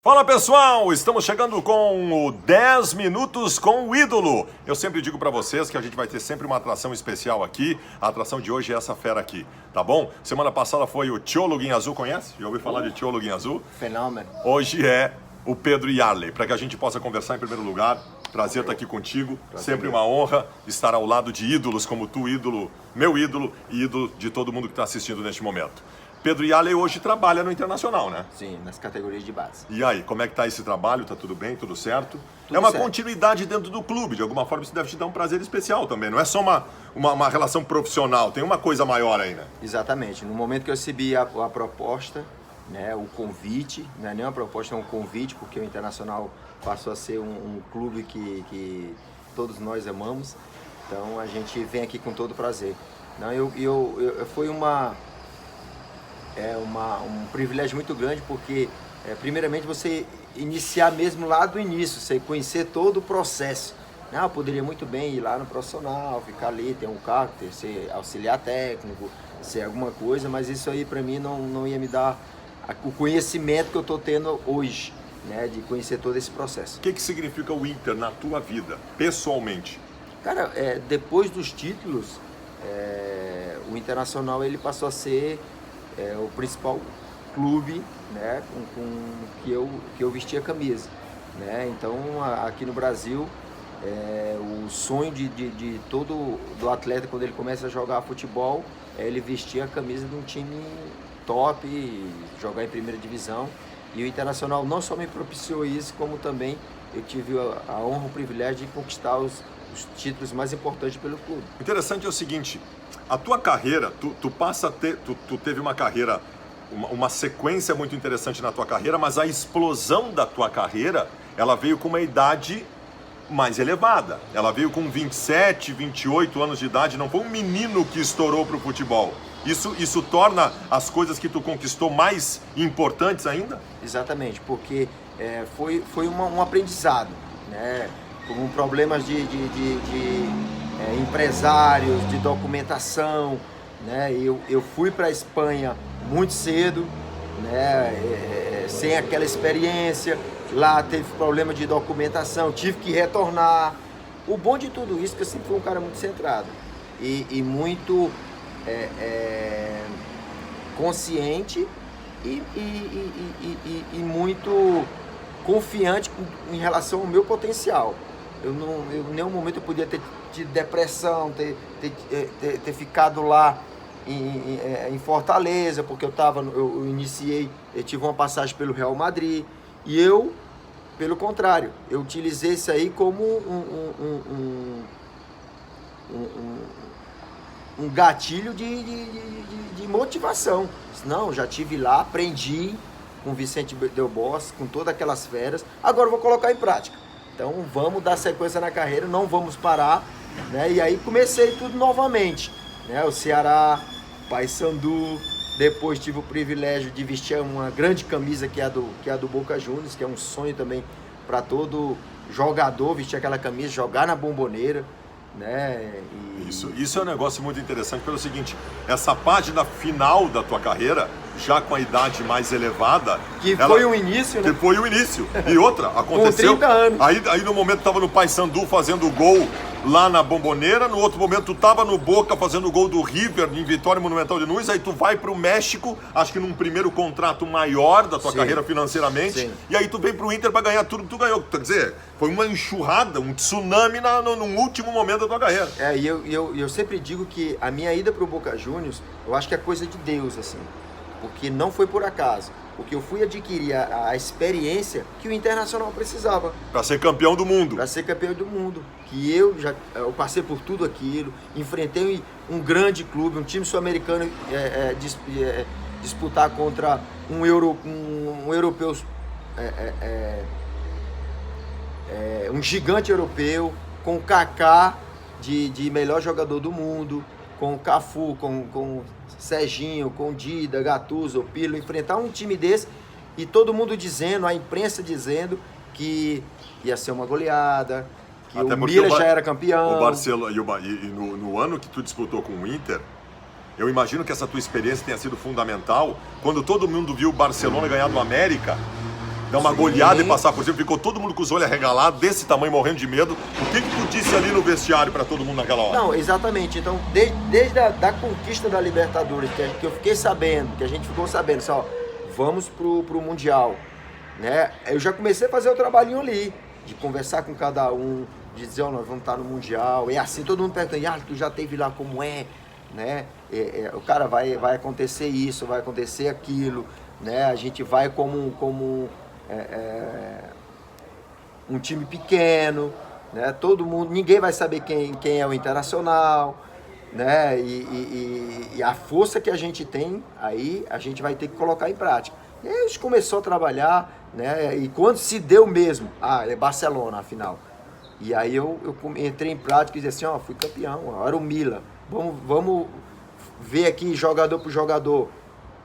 Fala pessoal, estamos chegando com o 10 Minutos com o Ídolo. Eu sempre digo pra vocês que a gente vai ter sempre uma atração especial aqui. A atração de hoje é essa fera aqui, tá bom? Semana passada foi o Tio Luguinha Azul, conhece? Já ouviu falar de Tio Luguinha Azul? Fenômeno. Hoje é o Pedro Yarley, para que a gente possa conversar em primeiro lugar. Prazer estar aqui contigo, sempre uma honra estar ao lado de ídolos como tu, ídolo, meu ídolo e ídolo de todo mundo que está assistindo neste momento. Pedro Yarley hoje trabalha no Internacional, né? Sim, nas categorias de base. E aí, como é que tá esse trabalho? Tá tudo bem? Tudo certo? Tudo é uma certo. continuidade dentro do clube, de alguma forma isso deve te dar um prazer especial também. Não é só uma relação profissional, tem uma coisa maior aí, né? Exatamente. No momento que eu recebi a proposta, né, o convite, não é nem uma proposta, é um convite, porque o Internacional passou a ser um clube que todos nós amamos. Então a gente vem aqui com todo prazer. Não, foi um privilégio muito grande, porque primeiramente você iniciar mesmo lá do início, você conhecer todo o processo. Não, eu poderia muito bem ir lá no profissional, ficar ali, ter um cargo, ser auxiliar técnico, ser alguma coisa, mas isso aí para mim não ia me dar o conhecimento que eu estou tendo hoje, né, de conhecer todo esse processo. O que significa o Inter na tua vida, pessoalmente? Cara, depois dos títulos, o Internacional ele passou a ser o principal clube, né, que eu vestia a camisa, né? Então aqui no Brasil o sonho de todo do atleta quando ele começa a jogar futebol é ele vestir a camisa de um time top, jogar em primeira divisão, e o Internacional não só me propiciou isso, como também eu tive a honra, o privilégio de conquistar os títulos mais importantes pelo clube. Interessante é o seguinte, a tua carreira, tu passa a ter, tu teve uma carreira, uma sequência muito interessante na tua carreira, mas a explosão da tua carreira, ela veio com uma idade mais elevada. Ela veio com 27, 28 anos de idade, não foi um menino que estourou pro futebol. Isso torna as coisas que tu conquistou mais importantes ainda? Exatamente, porque foi um aprendizado, né? Com problemas de empresários, de documentação, né? Eu fui para a Espanha muito cedo, né? Sem aquela experiência, lá teve problema de documentação, tive que retornar. O bom de tudo isso é que eu sempre fui um cara muito centrado e muito consciente e muito confiante em relação ao meu potencial. Em nenhum momento eu podia ter tido depressão, ter ficado lá em Fortaleza, porque eu iniciei, eu tive uma passagem pelo Real Madrid, e eu, pelo contrário, eu utilizei isso aí como um gatilho de motivação. Não, já estive lá, aprendi com Vicente Del Bosque, com todas aquelas feras, agora eu vou colocar em prática. Então vamos dar sequência na carreira, não vamos parar, né? E aí comecei tudo novamente, né? O Ceará, Paysandu, depois tive o privilégio de vestir uma grande camisa que é a do Boca Juniors, que é um sonho também para todo jogador vestir aquela camisa, jogar na Bomboneira, né? Isso é um negócio muito interessante pelo seguinte, essa página final da tua carreira, já com a idade mais elevada... Foi o início, né? Que foi o início. E outra, aconteceu... Com 30 anos. Aí no momento tu tava no Paysandu fazendo gol lá na Bomboneira, no outro momento tu tava no Boca fazendo o gol do River em Vitória Monumental de Nunes, aí tu vai pro México, acho que num primeiro contrato maior da tua carreira financeiramente, Sim. E aí tu vem pro Inter pra ganhar tudo que tu ganhou. Quer dizer, foi uma enxurrada, um tsunami no último momento da tua carreira. E eu sempre digo que a minha ida pro Boca Juniors, eu acho que é coisa de Deus, assim, porque não foi por acaso. Porque eu fui adquirir a experiência que o Internacional precisava. Pra ser campeão do mundo. Para ser campeão do mundo. Que eu passei por tudo aquilo, enfrentei um grande clube, um time sul-americano disputar contra um europeu, um gigante europeu, com o Kaká de melhor jogador do mundo, com o Cafu, com Serginho, com Dida, Gattuso, Pirlo, enfrentar um time desse e todo mundo dizendo, a imprensa dizendo que ia ser uma goleada, que Até o porque Milan já era campeão. O Barcelona, e no ano que tu disputou com o Inter, eu imagino que essa tua experiência tenha sido fundamental. Quando todo mundo viu o Barcelona ganhar do América, dar uma goleada e passar por cima, ficou todo mundo com os olhos arregalados, desse tamanho, morrendo de medo. O que tu disse ali no vestiário para todo mundo naquela hora? Não, exatamente. Então, desde a conquista da Libertadores, que eu fiquei sabendo, que a gente ficou sabendo, só, vamos pro Mundial, né? Eu já comecei a fazer o trabalhinho ali, de conversar com cada um, de dizer, nós vamos estar no Mundial, e assim, todo mundo perguntando, tu já teve lá como é, né? O cara vai acontecer isso, vai acontecer aquilo, né? A gente vai como um time pequeno, né? Todo mundo, ninguém vai saber quem é o Internacional, né? E a força que a gente tem, aí a gente vai ter que colocar em prática. E aí a gente começou a trabalhar, né? E quando se deu mesmo, é Barcelona, afinal. E aí eu entrei em prática e disse assim, fui campeão, era o Milan. Vamos ver aqui jogador por jogador.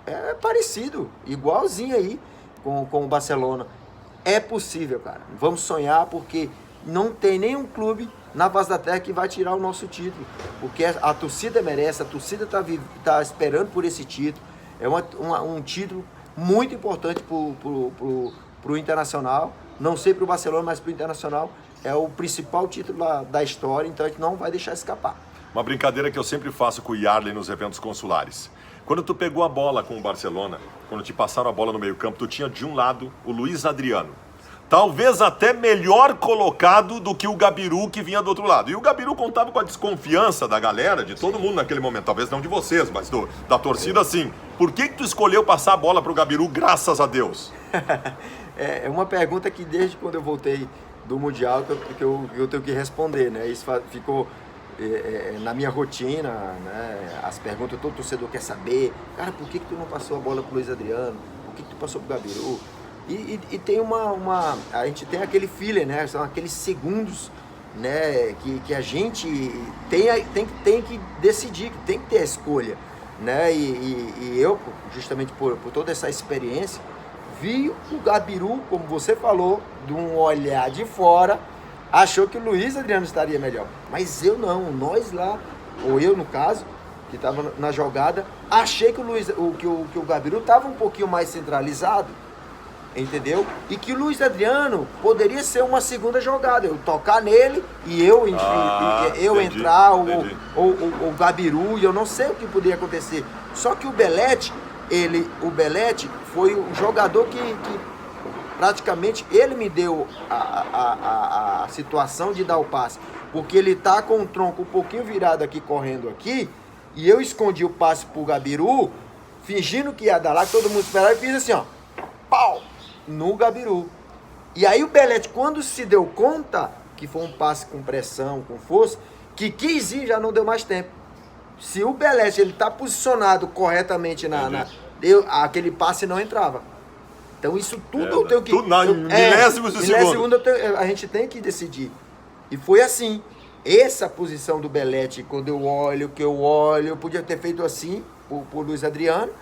É parecido, igualzinho aí com o Barcelona. É possível, cara. Vamos sonhar, porque não tem nenhum clube na face da terra que vai tirar o nosso título. Porque a torcida merece, a torcida tá esperando por esse título. É um título muito importante pro Internacional. Não sei pro Barcelona, mas pro Internacional é o principal título da história, então a gente não vai deixar escapar. Uma brincadeira que eu sempre faço com o Yarley nos eventos consulares. Quando tu pegou a bola com o Barcelona, quando te passaram a bola no meio campo, tu tinha de um lado o Luiz Adriano. Talvez até melhor colocado do que o Gabiru que vinha do outro lado. E o Gabiru contava com a desconfiança da galera, de todo mundo naquele momento. Talvez não de vocês, mas da torcida sim. Por que tu escolheu passar a bola pro Gabiru, graças a Deus? É uma pergunta que desde quando eu voltei do Mundial que eu tenho que responder, né? Isso ficou na minha rotina, né? As perguntas todo torcedor quer saber. Cara, por que tu não passou a bola pro Luiz Adriano? Por que tu passou pro Gabiru? E tem a gente tem aquele feeling, né? São aqueles segundos, né? Que a gente tem que decidir, que tem que ter a escolha, né? E eu, justamente por toda essa experiência, vi o Gabiru, como você falou, de um olhar de fora, achou que o Luiz Adriano estaria melhor. Mas eu não, nós lá, ou eu no caso, que estava na jogada, achei que o Gabiru estava um pouquinho mais centralizado, entendeu? E que o Luiz Adriano poderia ser uma segunda jogada, eu tocar nele e eu entendi, entrar, ou o Gabiru, e eu não sei o que poderia acontecer. Só que o Belletti foi um jogador que praticamente ele me deu a situação de dar o passe, porque ele tá com o tronco um pouquinho virado aqui, correndo aqui, e eu escondi o passe pro Gabiru, fingindo que ia dar lá, que todo mundo esperava, e fiz assim, ó, pau, no Gabiru. E aí o Belletti, quando se deu conta que foi um passe com pressão, com força, que quis ir, já não deu mais tempo. Se o Belletti, ele tá posicionado corretamente aquele passe não entrava. Então isso tudo eu tenho que... Milésimos de segundo. A gente tem que decidir. E foi assim. Essa posição do Belletti, quando eu olho, eu podia ter feito assim, por Luiz Adriano,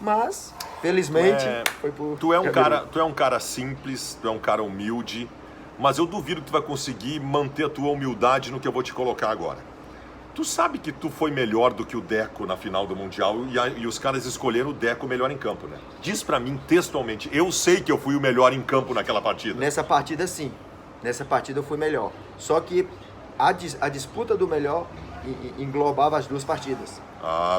mas, felizmente, foi por... Tu é um cara simples, tu é um cara humilde, mas eu duvido que tu vai conseguir manter a tua humildade no que eu vou te colocar agora. Tu sabe que tu foi melhor do que o Deco na final do Mundial e os caras escolheram o Deco melhor em campo, né? Diz pra mim textualmente, eu sei que eu fui o melhor em campo naquela partida. Nessa partida, sim. Nessa partida eu fui melhor. Só que a disputa do melhor englobava as duas partidas.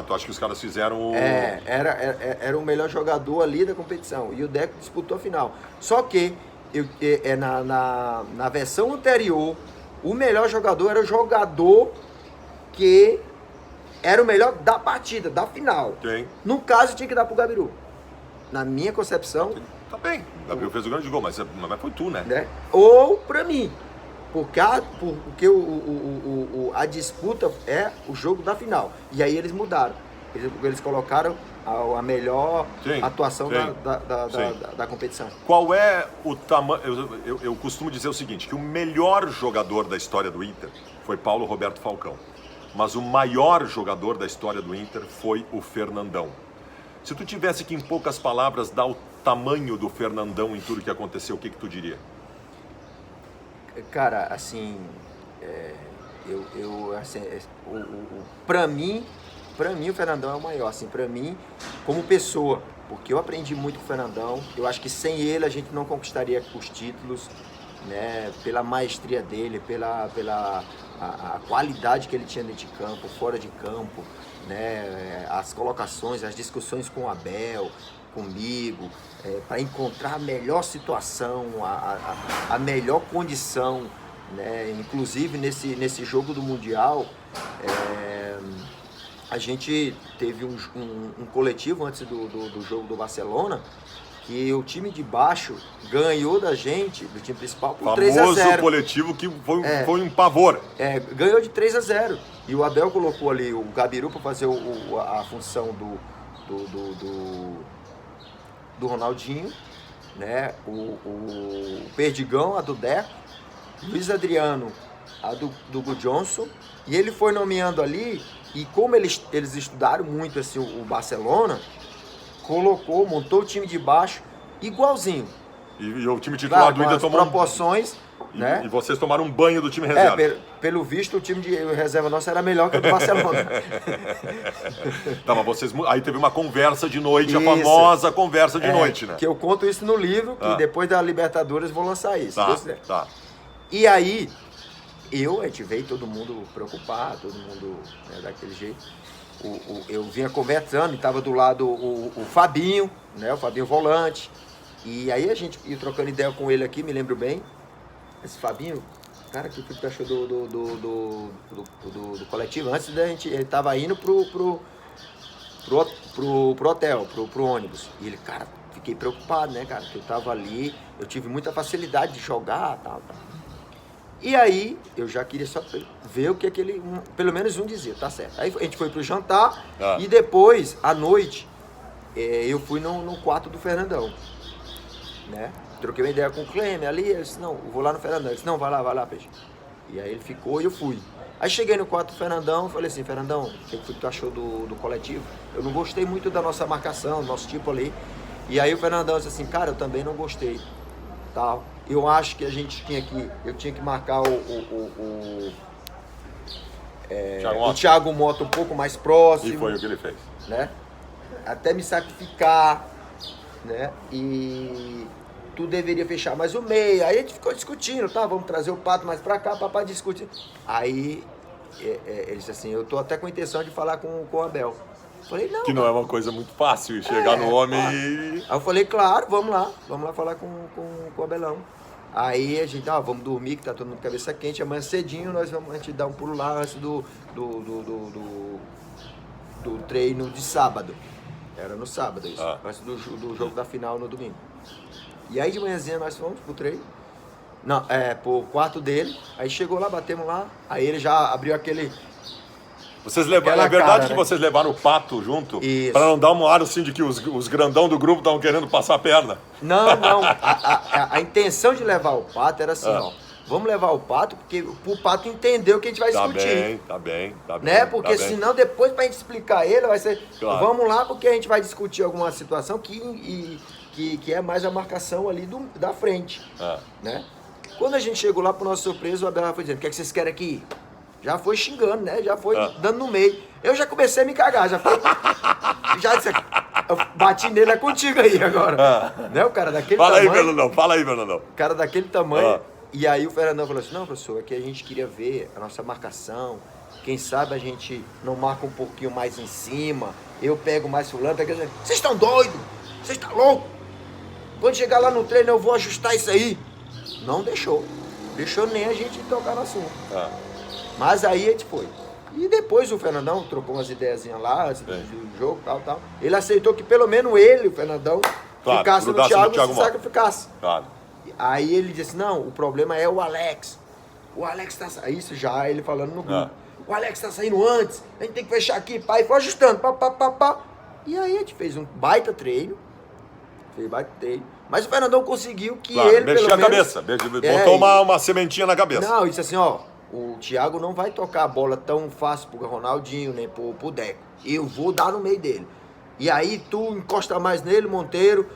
Tu acha que os caras fizeram o... Era o melhor jogador ali da competição. E o Deco disputou a final. Só que na versão anterior, o melhor jogador era o jogador que era o melhor da partida, da final. Quem? No caso, tinha que dar pro Gabiru. Na minha concepção... Tá bem, o Gabiru fez o grande gol, mas foi tu, né? Ou pra mim. Porque a disputa é o jogo da final. E aí eles mudaram. Eles colocaram a melhor atuação da competição. Qual é o tamanho... Eu costumo dizer o seguinte, que o melhor jogador da história do Inter foi Paulo Roberto Falcão. Mas o maior jogador da história do Inter foi o Fernandão. Se tu tivesse que, em poucas palavras, dar o tamanho do Fernandão em tudo que aconteceu, o que tu diria? Cara, assim, pra mim o Fernandão é o maior, assim, pra mim, como pessoa, porque eu aprendi muito com o Fernandão. Eu acho que sem ele a gente não conquistaria os títulos, né? Pela maestria dele, pela a qualidade que ele tinha dentro de campo, fora de campo, né? As colocações, as discussões com o Abel, comigo, para encontrar a melhor situação, a melhor condição, né? Inclusive nesse jogo do Mundial, a gente teve um coletivo antes do jogo do Barcelona, que o time de baixo ganhou da gente, do time principal, por 3-0. Famoso coletivo que foi um pavor. Ganhou de 3-0. E o Abel colocou ali o Gabiru para fazer a função do Ronaldinho, né? O Perdigão, a do Deco, Luiz Adriano, a do Hugo Johnson, e ele foi nomeando ali, e como eles estudaram muito assim, o Barcelona, montou o time de baixo igualzinho. E o time titular do Inter tomou proporções, né? E vocês tomaram um banho do time reserva. Pelo visto, o time de reserva nosso era melhor que o do Barcelona. Tá, mas aí teve uma conversa de noite, a famosa conversa de noite, né? Que eu conto isso no livro, que depois da Libertadores vou lançar isso. Tá. E aí, a gente veio todo mundo preocupado, todo mundo, né, daquele jeito. Eu vinha conversando e estava do lado o Fabinho, né, o Fabinho volante. E aí a gente ia trocando ideia com ele aqui, me lembro bem. Esse Fabinho, cara, o que tu achou do coletivo? Antes da gente, ele estava indo pro hotel, pro ônibus. E ele, cara, fiquei preocupado, né, cara, que eu tava ali, eu tive muita facilidade de jogar, tal. E aí, eu já queria só ver o que aquele, pelo menos um dizia, tá certo. Aí a gente foi pro jantar e depois, à noite, eu fui no quarto do Fernandão, né? Troquei uma ideia com o Cleme ali, eu disse, não, eu vou lá no Fernandão. Ele disse, não, vai lá, peixe. E aí ele ficou e eu fui. Aí cheguei no quarto do Fernandão, falei assim, Fernandão, o que tu achou do coletivo? Eu não gostei muito da nossa marcação, do nosso tipo ali. E aí o Fernandão disse assim, cara, eu também não gostei, tal. Eu acho que eu tinha que marcar o Thiago Mota um pouco mais próximo. E foi o que ele fez. Né? Até me sacrificar, né? E tu deveria fechar mais o meio. Aí a gente ficou discutindo, tá? Vamos trazer o Pato mais pra cá, papai discutir. Aí ele disse assim, eu tô até com a intenção de falar com o Abel. Falei, não. Que não é uma coisa muito fácil chegar no homem e... Aí eu falei, claro, vamos lá falar com o Abelão. Aí a gente, vamos dormir, que tá todo mundo com cabeça quente, amanhã cedinho a gente dar um pulo lá antes do treino de sábado. Era no sábado isso, antes do jogo da final no domingo. E aí de manhãzinha nós fomos pro treino, pro quarto dele, aí chegou lá, batemos lá, aí ele já abriu aquele... Vocês levaram, é verdade que vocês levaram o Pato junto? Isso. Para não dar um ar assim de que os grandão do grupo estavam querendo passar a perna? Não. A intenção de levar o Pato era assim, vamos levar o Pato, porque o Pato entendeu o que a gente vai discutir. Tá bem. Né? Porque senão depois pra gente explicar ele vai ser, claro. Vamos lá porque a gente vai discutir alguma situação que é mais a marcação ali da frente. Né? Quando a gente chegou lá, por nossa surpresa, o Abel foi dizendo, o que é que vocês querem aqui? Já foi xingando, né? Já foi dando no meio. Eu já comecei a me cagar, já disse, eu bati nele, é contigo aí agora. Né? O cara daquele tamanho. Fala aí, Fernandão. O cara daquele tamanho. E aí o Fernandão falou assim, não, professor, é que a gente queria ver a nossa marcação. Quem sabe a gente não marca um pouquinho mais em cima. Eu pego mais fulano. Vocês estão doidos? Vocês estão loucos? Quando chegar lá no treino eu vou ajustar isso aí. Não deixou. Deixou nem a gente tocar no assunto. Mas aí a gente foi. E depois o Fernandão trocou umas ideiazinhas lá, antes do jogo, tal. Ele aceitou que pelo menos ele, o Fernandão, ficasse no Thiago e se sacrificasse. Claro. Aí ele disse, não, o problema é o Alex. O Alex tá saindo. Isso já ele falando no grupo. O Alex tá saindo antes, a gente tem que fechar aqui, pai. E foi ajustando, pá. E aí a gente fez um baita treino. Mas o Fernandão conseguiu que ele, mexia pelo a menos... cabeça, botou uma sementinha na cabeça. Não, disse assim, o Thiago não vai tocar a bola tão fácil pro Ronaldinho, nem pro Deco. Eu vou dar no meio dele. E aí tu encosta mais nele, Monteiro,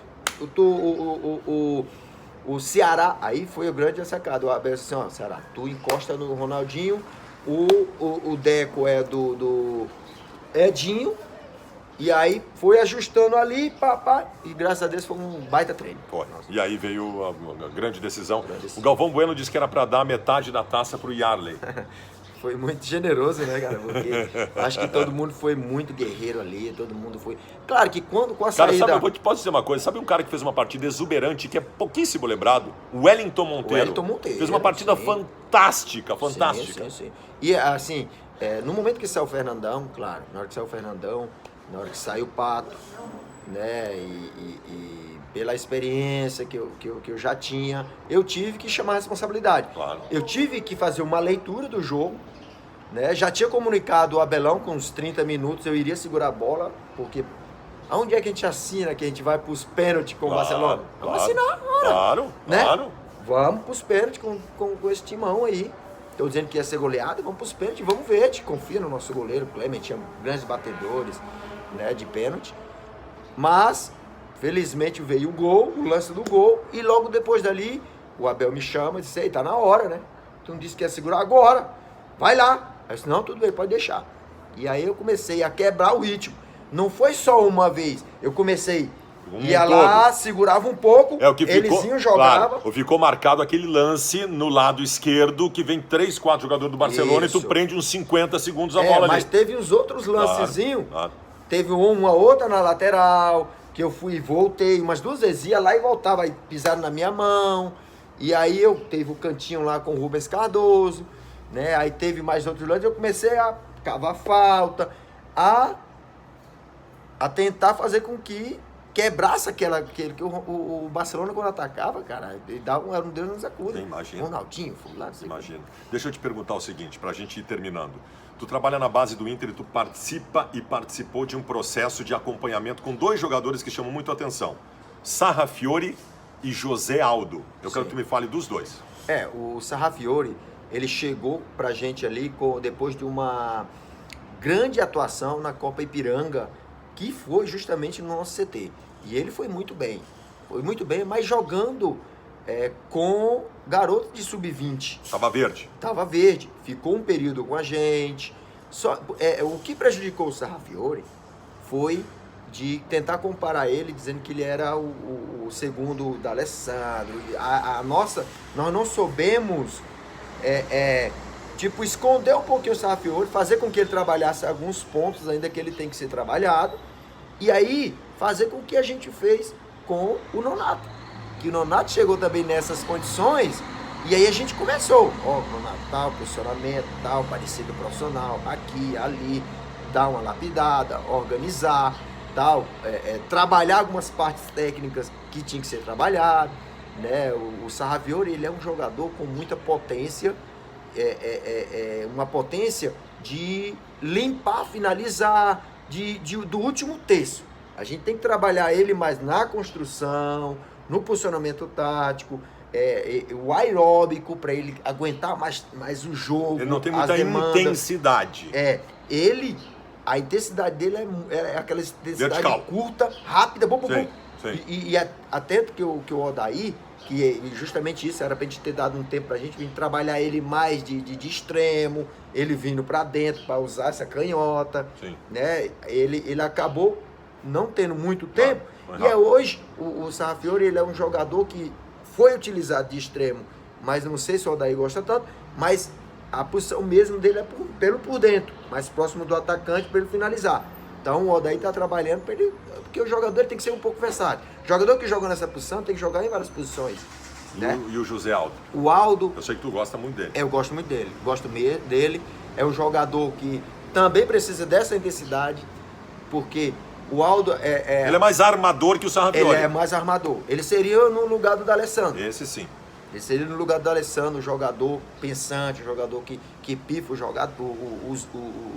o Ceará. Aí foi o grande sacado. O Abel disse assim, Ceará, tu encosta no Ronaldinho, o Deco é do Edinho, E aí foi ajustando ali, pá, e graças a Deus foi um baita treino. Foi. E aí veio a grande decisão. O Galvão Bueno disse que era para dar metade da taça pro Yarley. Foi muito generoso, né, cara? Porque acho que todo mundo foi muito guerreiro ali, todo mundo foi... Claro que quando com a Cara, saída... sabe, posso dizer uma coisa? Sabe um cara que fez uma partida exuberante, que é pouquíssimo lembrado? O Wellington Monteiro. O Wellington Monteiro. Fez uma partida fantástica. Sim. E assim, no momento que saiu o Fernandão, claro, na hora que saiu o Fernandão, na hora que saiu o Pato, né, e pela experiência que eu já tinha, eu tive que chamar a responsabilidade. Claro. Eu tive que fazer uma leitura do jogo, né, já tinha comunicado o Abelão com uns 30 minutos, eu iria segurar a bola, porque aonde é que a gente assina que a gente vai para os pênaltis com o Barcelona? Vamos assinar, né? Claro. Vamos para os pênaltis com esse timão aí. Estou dizendo que ia ser goleado, vamos para os pênaltis, vamos ver, a gente confia no nosso goleiro, o Clement tinha grandes batedores, né, de pênalti. Mas, felizmente, veio o gol, o lance do gol, e logo depois dali, o Abel me chama e disse, ei, tá na hora, né? Tu não disse que ia segurar agora, vai lá. Eu disse, não, tudo bem, pode deixar. E aí eu comecei a quebrar o ritmo. Não foi só uma vez, eu comecei... Ia lá, segurava um pouco, eles iam, jogavam. Claro, ficou marcado aquele lance no lado esquerdo, que vem 3, 4 jogadores do Barcelona e tu prende uns 50 segundos a bola ali. Mas teve os outros lancezinhos, teve uma outra na lateral, que eu fui e voltei, umas 2 vezes, ia lá e voltava, aí pisaram na minha mão, e aí eu teve o cantinho lá com o Rubens Cardoso, né? Aí teve mais outros lances, eu comecei a cavar falta, a tentar fazer com que quebrasse que o Barcelona quando atacava, cara, ele dava era um Deus nos acuda. Imagina. Ronaldinho, fulano, imagina. Deixa eu te perguntar o seguinte, pra gente ir terminando. Tu trabalha na base do Inter e tu participa e participou de um processo de acompanhamento com 2 jogadores que chamam muito a atenção. Sarrafiore e José Aldo. Eu quero que tu me fale dos 2. O Sarrafiore, ele chegou pra gente ali depois de uma grande atuação na Copa Ipiranga, que foi justamente no nosso CT. E ele foi muito bem, mas jogando com garoto de sub-20. Tava verde, ficou um período com a gente. O que prejudicou o Sarrafiore foi de tentar comparar ele, dizendo que ele era o segundo da Alessandro. Nós não soubemos esconder um pouquinho o Sarrafiore, fazer com que ele trabalhasse alguns pontos ainda que ele tem que ser trabalhado, e aí fazer com que a gente fez com o Nonato. Que o Nonato chegou também nessas condições, e aí a gente começou, Nonato, tal, posicionamento, tal, parecido profissional, aqui, ali, dar uma lapidada, organizar, tal, trabalhar algumas partes técnicas que tinham que ser trabalhadas, né? O Sarrafiore, ele é um jogador com muita potência, uma potência de limpar, finalizar, do último terço. A gente tem que trabalhar ele mais na construção, no posicionamento tático, o aeróbico, para ele aguentar mais o jogo. Ele não tem muita intensidade. A intensidade dele é aquela intensidade vertical, curta, rápida, bom. Sim. E atento que o Odair, que justamente isso, era pra gente ter dado um tempo pra gente vir trabalhar ele mais de extremo, ele vindo pra dentro para usar essa canhota, né? Ele acabou não tendo muito tempo, hoje o Sarrafiore, ele é um jogador que foi utilizado de extremo, mas eu não sei se o Odair gosta tanto, mas a posição mesmo dele é por dentro, mais próximo do atacante para ele finalizar. Então o Odair está trabalhando para ele, porque o jogador tem que ser um pouco versátil. O jogador que joga nessa posição tem que jogar em várias posições. Né? E o José Aldo? O Aldo... Eu sei que tu gosta muito dele. Eu gosto muito dele. dele. É um jogador que também precisa dessa intensidade, porque o Aldo Ele é mais armador que o Sarrafiore. Ele é mais armador. Ele seria no lugar do D'Alessandro. Esse sim. Ele seria no lugar do D'Alessandro, um jogador pensante, um jogador que pifa os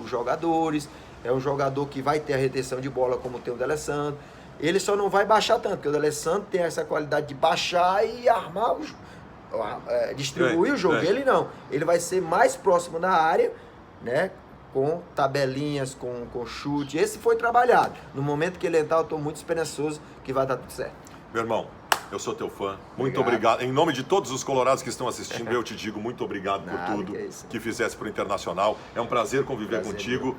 jogadores. É um jogador que vai ter a retenção de bola como tem o D'Alessandro. Ele só não vai baixar tanto, porque o D'Alessandro tem essa qualidade de baixar e armar, distribuir o jogo. Ele não. Ele vai ser mais próximo da área, né? Com tabelinhas, com chute. Esse foi trabalhado. No momento que ele entrar, eu estou muito esperançoso que vai dar tudo certo. Meu irmão, eu sou teu fã. Muito obrigado. Em nome de todos os colorados que estão assistindo, eu te digo muito obrigado por tudo que fizesse para o Internacional. É um prazer conviver contigo.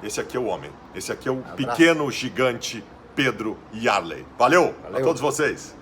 esse aqui é o homem. Esse aqui é o Abraço. pequeno gigante Pedro Yarley. Valeu a Valeu. todos vocês.